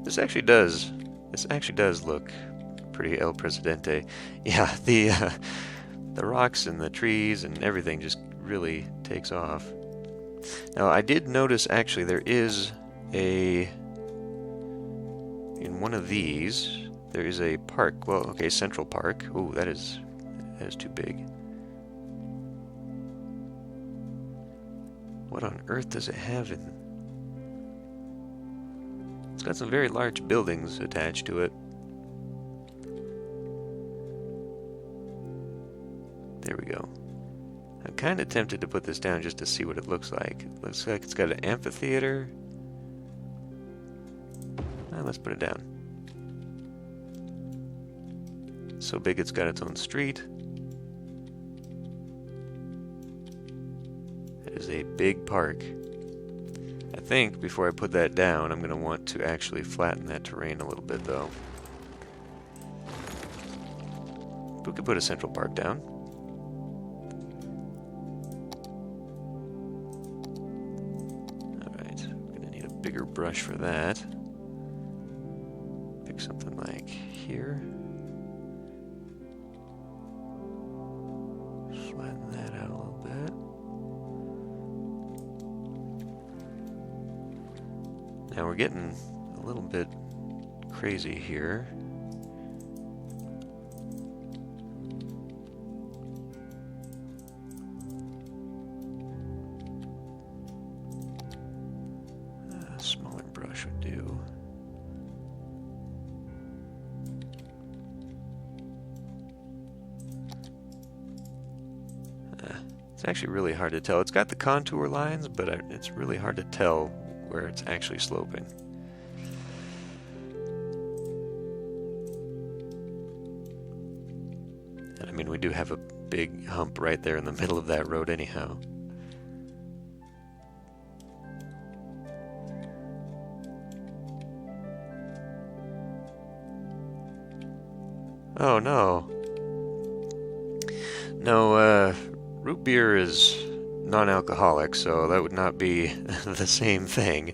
This actually does. This actually does look pretty El Presidente. Yeah, the rocks and the trees and everything just really takes off. Now, I did notice actually there is in one of these, there is a park. Well, okay, Central Park. Ooh, that is too big. What on earth does it have in? It's got some very large buildings attached to it. There we go. I'm kind of tempted to put this down just to see what it looks like. It looks like it's got an amphitheater. Let's put it down. It's so big it's got its own street. It is a big park. I think before I put that down, I'm going to want to actually flatten that terrain a little bit, though. We could put a Central Park down. Alright, we're going to need a bigger brush for that. Pick something like here. Flatten that out a little bit. Now we're getting a little bit crazy here. A smaller brush would do. It's actually really hard to tell. It's got the contour lines, but it's really hard to tell where it's actually sloping. And I mean, we do have a big hump right there in the middle of that road anyhow. Oh no. No, root beer is non-alcoholic, so that would not be the same thing.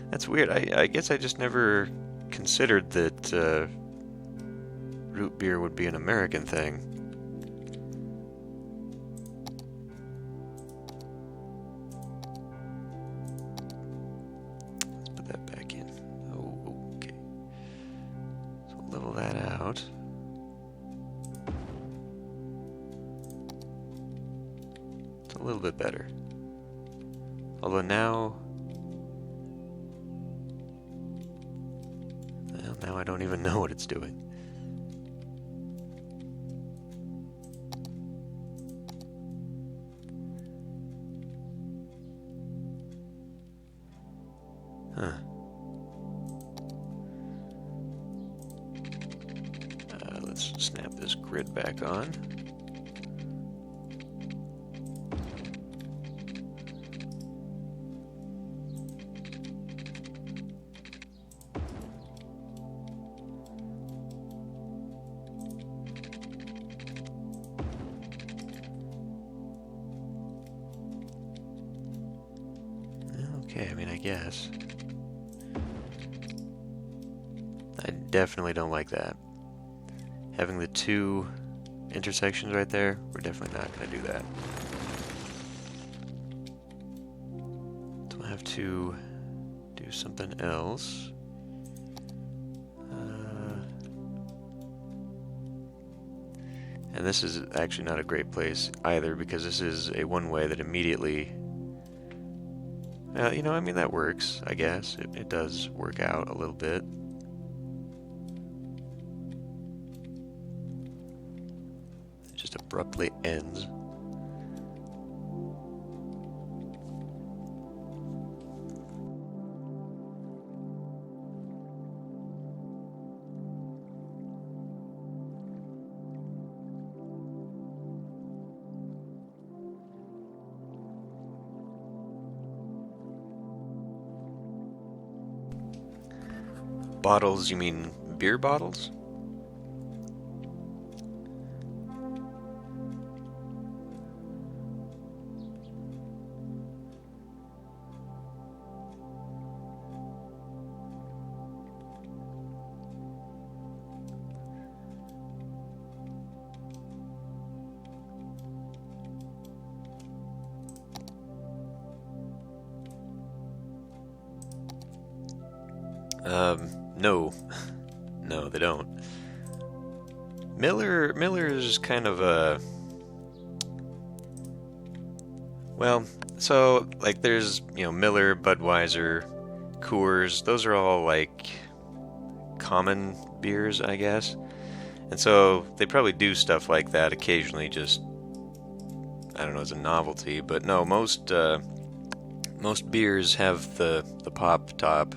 That's weird. I guess I just never considered that root beer would be an American thing. Let's put that back in. Oh, okay. So level that out. It's a little bit better. Although now I don't even know what it's doing. Huh. Let's snap this grid back on. Okay, I mean, I guess. I definitely don't like that. Having the two intersections right there, we're definitely not going to do that. So we'll have to do something else. And this is actually not a great place either, because this is a one-way that immediately... you know, I mean, that works, I guess. It does work out a little bit. It just abruptly ends. Bottles, you mean beer bottles? No. No, they don't. Miller is kind of a... Well, so, like, there's, Miller, Budweiser, Coors, those are all, like, common beers, I guess. And so they probably do stuff like that occasionally, just, I don't know, as a novelty. But no, most beers have the pop top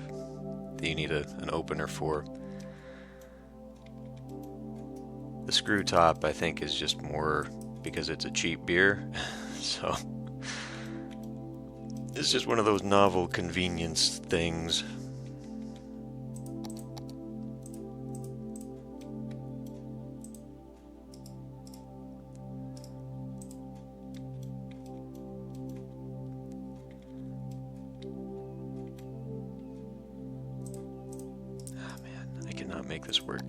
that you need an opener for. The screw top, I think, is just more because it's a cheap beer. So it's just one of those novel convenience things. Ah, man, I cannot make this work.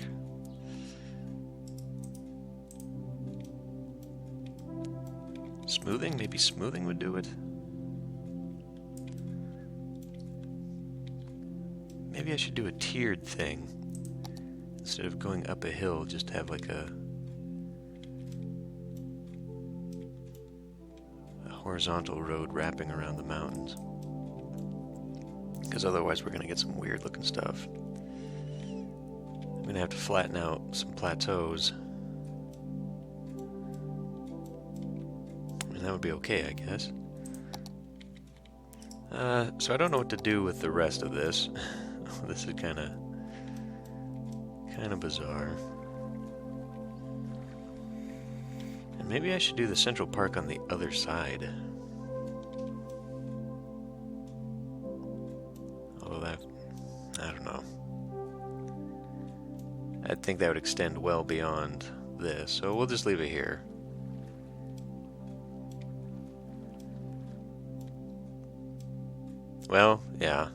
Smoothing? Maybe smoothing would do it? Maybe I should do a tiered thing. Instead of going up a hill, just have like a horizontal road wrapping around the mountains. Because otherwise we're going to get some weird looking stuff. I'm going to have to flatten out some plateaus. And that would be okay, I guess. So I don't know what to do with the rest of this. This is kind of bizarre. And maybe I should do the Central Park on the other side. Although that, I don't know. I think that would extend well beyond this, so we'll just leave it here. Well, yeah.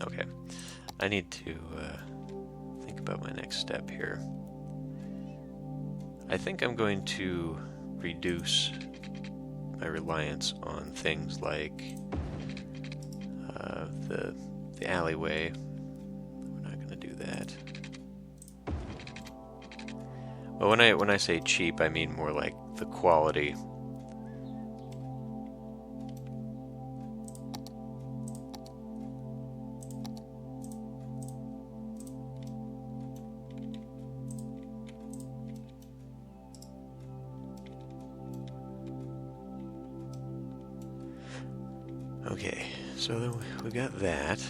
Okay, I need to think about my next step here. I think I'm going to reduce my reliance on things like the alleyway. We're not going to do that. Well, when I say cheap, I mean more like the quality. Okay, so then we got that. So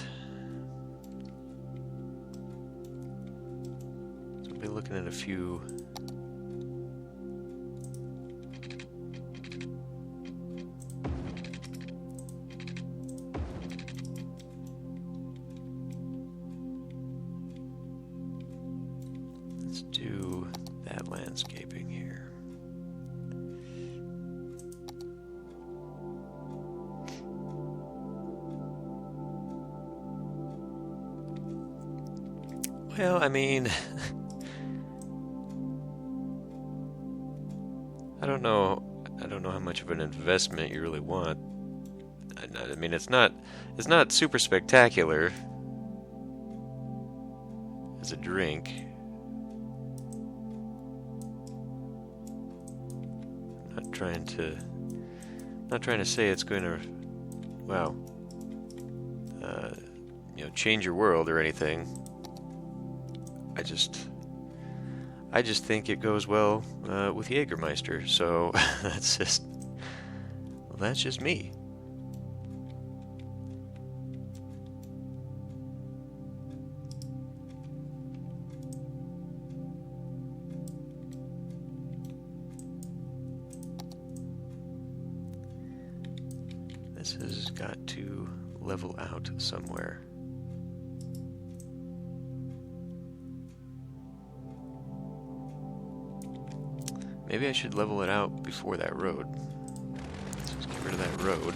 we'll be looking at a few. Let's do that landscaping here. Well, I mean, I don't know how much of an investment you really want. I mean, it's not super spectacular as a drink. Not trying to say it's going to, well, change your world or anything. I just think it goes well with Jägermeister, so that's just me. This has got to level out somewhere. Maybe I should level it out before that road. Let's just get rid of that road.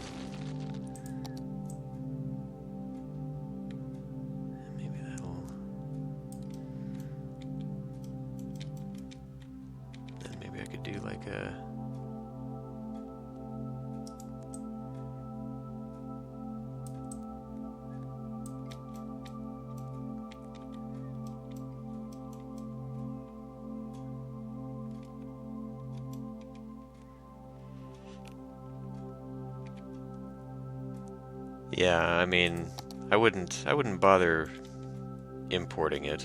like a... Yeah, I mean, I wouldn't bother importing it,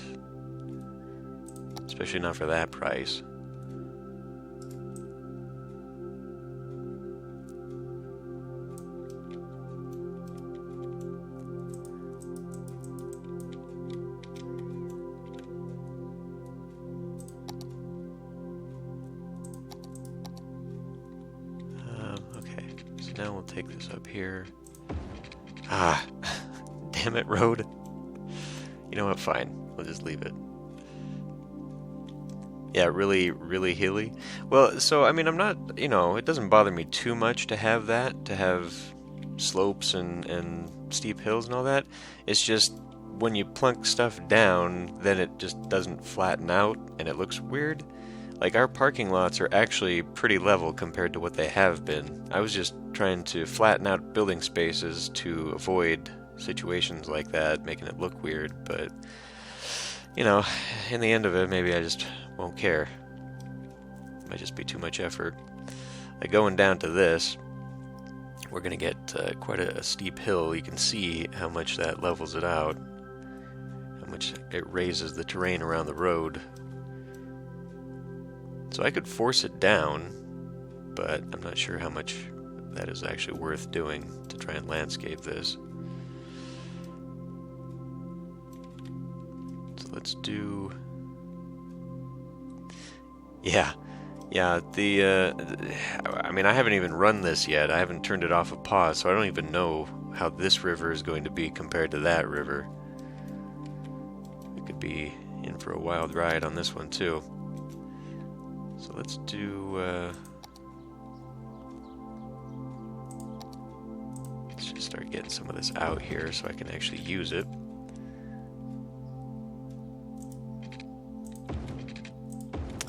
especially not for that price. Okay, so now we'll take this up here. Ah, damn it, road. You know what, fine. We'll just leave it. Yeah, really, really hilly. Well, so, I mean, I'm not, you know, it doesn't bother me too much to have that, to have slopes and steep hills and all that. It's just when you plunk stuff down, then it just doesn't flatten out and it looks weird. Like, our parking lots are actually pretty level compared to what they have been. I was just trying to flatten out building spaces to avoid situations like that, making it look weird, but, you know, in the end of it, maybe I just won't care. It might just be too much effort. Like, going down to this, we're going to get quite a steep hill. You can see how much that levels it out, how much it raises the terrain around the road. So I could force it down, but I'm not sure how much that is actually worth doing to try and landscape this. So let's do... Yeah, I mean, I haven't even run this yet. I haven't turned it off of pause, so I don't even know how this river is going to be compared to that river. We could be in for a wild ride on this one, too. So let's do, let's just start getting some of this out here so I can actually use it.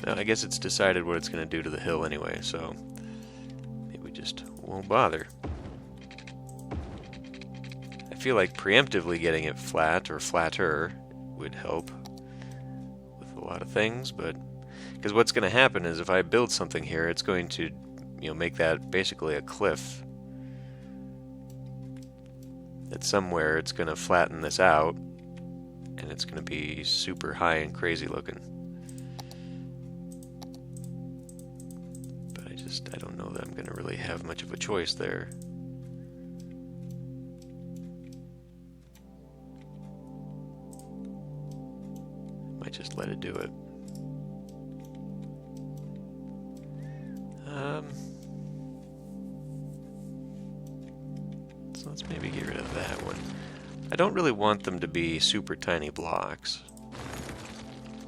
Well, I guess it's decided what it's going to do to the hill anyway, so maybe we just won't bother. I feel like preemptively getting it flat or flatter would help with a lot of things, but because what's going to happen is if I build something here, it's going to, you know, make that basically a cliff. That somewhere it's going to flatten this out, and it's going to be super high and crazy looking. But I don't know that I'm going to really have much of a choice there. Might just let it do it. So let's maybe get rid of that one. I don't really want them to be super tiny blocks.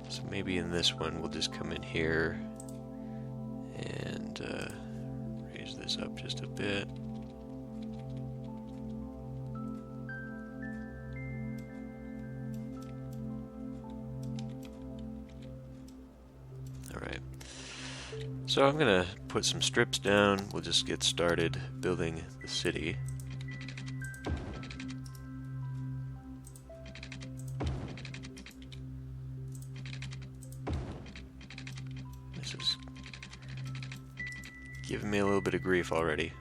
So maybe in this one we'll just come in here and raise this up just a bit. Alright. So I'm going to put some strips down. We'll just get started building the city. This is giving me a little bit of grief already.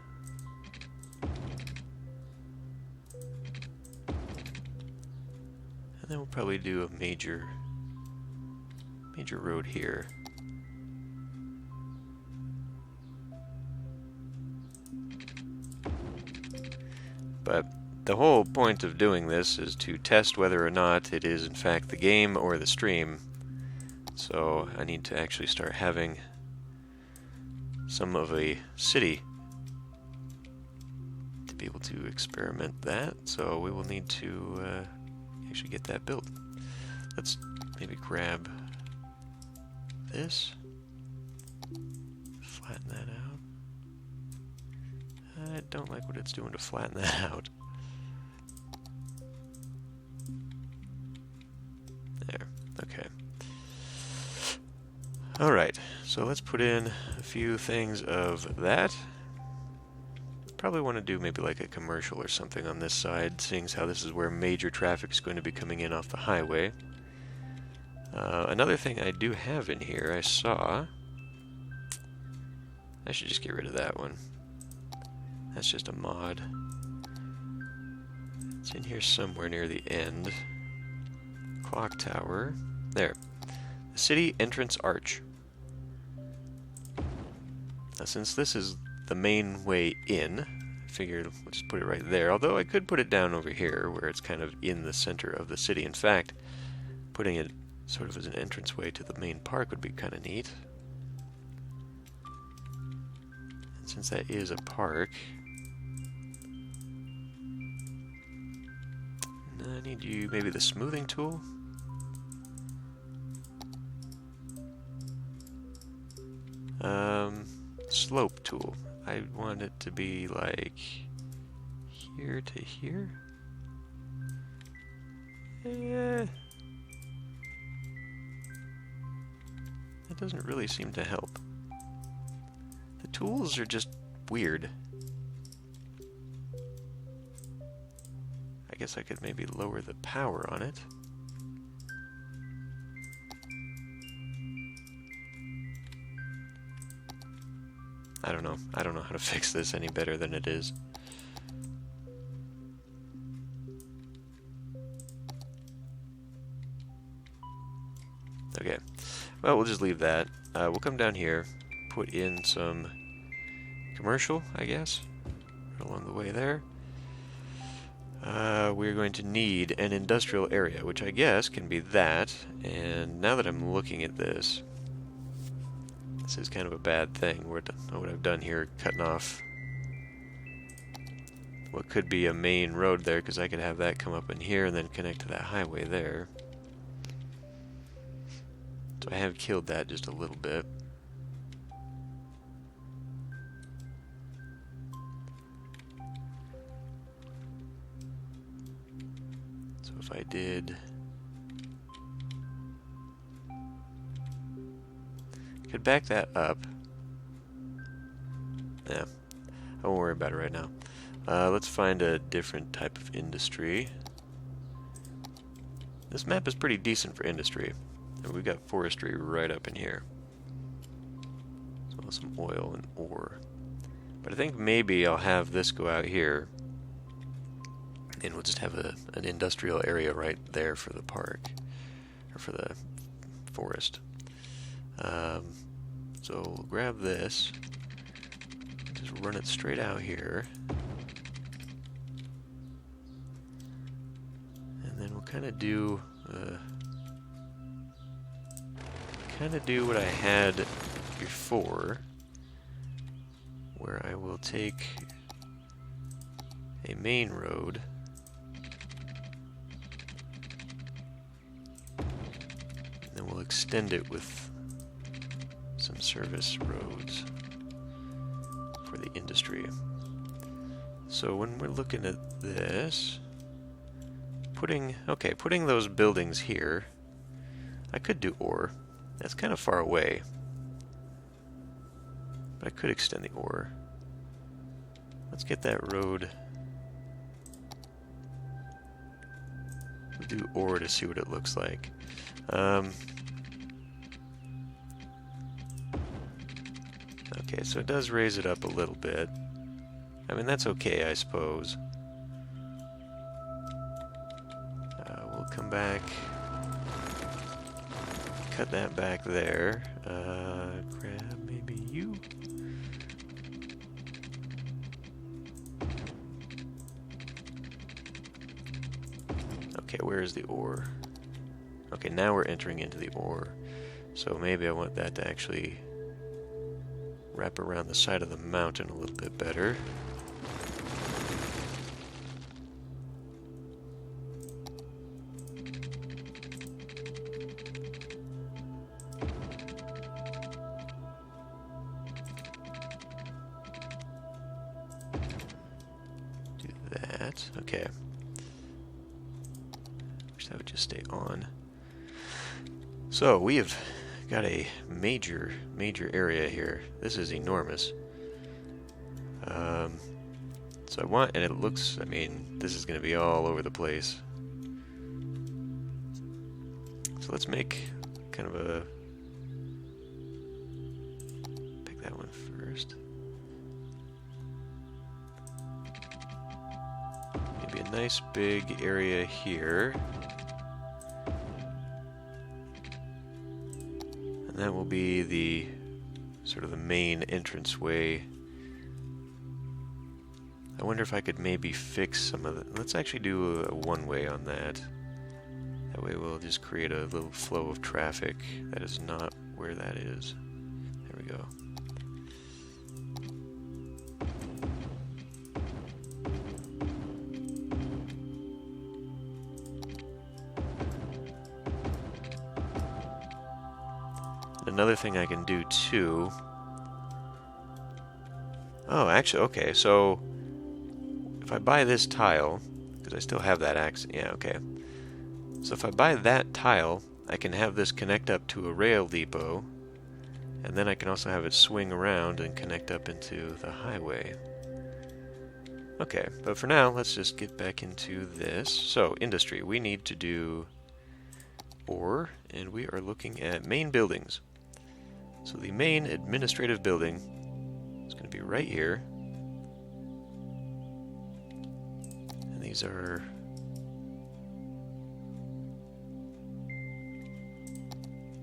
And then we'll probably do a major road here. But the whole point of doing this is to test whether or not it is in fact the game or the stream. So I need to actually start having some of a city to be able to experiment that. So we will need to actually get that built. Let's maybe grab this, flatten that out. I don't like what it's doing to flatten that out. There, okay. Alright, So let's put in a few things of that. Probably want to do maybe like a commercial or something on this side, seeing as how this is where major traffic is going to be coming in off the highway. Another thing I do have in here, I saw... I should just get rid of that one. That's just a mod. It's in here somewhere near the end. Clock tower. There. The city entrance arch. Now, since this is the main way in, I figured we'll just put it right there. Although I could put it down over here, where it's kind of in the center of the city. In fact, putting it sort of as an entranceway to the main park would be kind of neat. And since that is a park, I need you, maybe the smoothing tool? Slope tool. I want it to be like here to here. That doesn't really seem to help. The tools are just weird. I guess I could maybe lower the power on it. I don't know. I don't know how to fix this any better than it is. Okay. Well, we'll just leave that. We'll come down here, put in some commercial, I guess, right along the way there. We're going to need an industrial area, which I guess can be that. And now that I'm looking at this, this is kind of a bad thing. What I've done here, cutting off what could be a main road there, because I could have that come up in here and then connect to that highway there. So I have killed that just a little bit. So if I did... could back that up. Yeah, I won't worry about it right now. Let's find a different type of industry. This map is pretty decent for industry. And we've got forestry right up in here. As well as some oil and ore. But I think maybe I'll have this go out here. And we'll just have an industrial area right there for the park. Or for the forest. So we'll grab this, just run it straight out here, and then we'll kind of do what I had before, where I will take a main road and then we'll extend it with some service roads for the industry. So when we're looking at this, putting those buildings here, I could do ore. That's kind of far away, but I could extend the ore. Let's get that road. We'll do ore to see what it looks like. Okay, so it does raise it up a little bit. I mean, that's okay, I suppose. We'll come back, cut that back there. Grab maybe you. Okay, where is the ore? Okay, now we're entering into the ore. So maybe I want that to actually wrap around the side of the mountain a little bit better. Do that. Okay. Wish that would just stay on. So we have got a major area here. This is enormous. So I want, and it looks, I mean, this is going to be all over the place. So let's make kind of a, pick that one first. Maybe a nice big area here. And that will be the sort of the main entranceway. I wonder if I could maybe fix some of the... Let's actually do a one-way on that. That way we'll just create a little flow of traffic. That is not where that is. There we go. Another thing I can do too... Oh, actually, okay, so... If I buy this tile, because I still have that axe, yeah, okay. So if I buy that tile, I can have this connect up to a rail depot, and then I can also have it swing around and connect up into the highway. Okay, but for now, let's just get back into this. So, industry, we need to do ore, and we are looking at main buildings. So the main administrative building is going to be right here. These are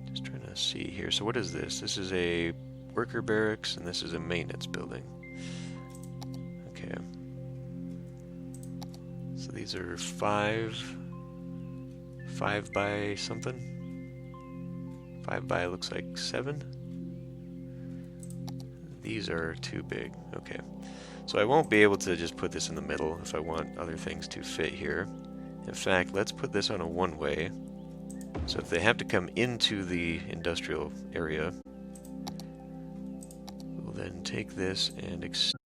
just trying to see here. So what is this? This is a worker barracks and this is a maintenance building. Okay. So these are five by something. 5 by looks like 7. These are too big. Okay. So I won't be able to just put this in the middle if I want other things to fit here. In fact, let's put this on a one-way. So if they have to come into the industrial area, we'll then take this and extend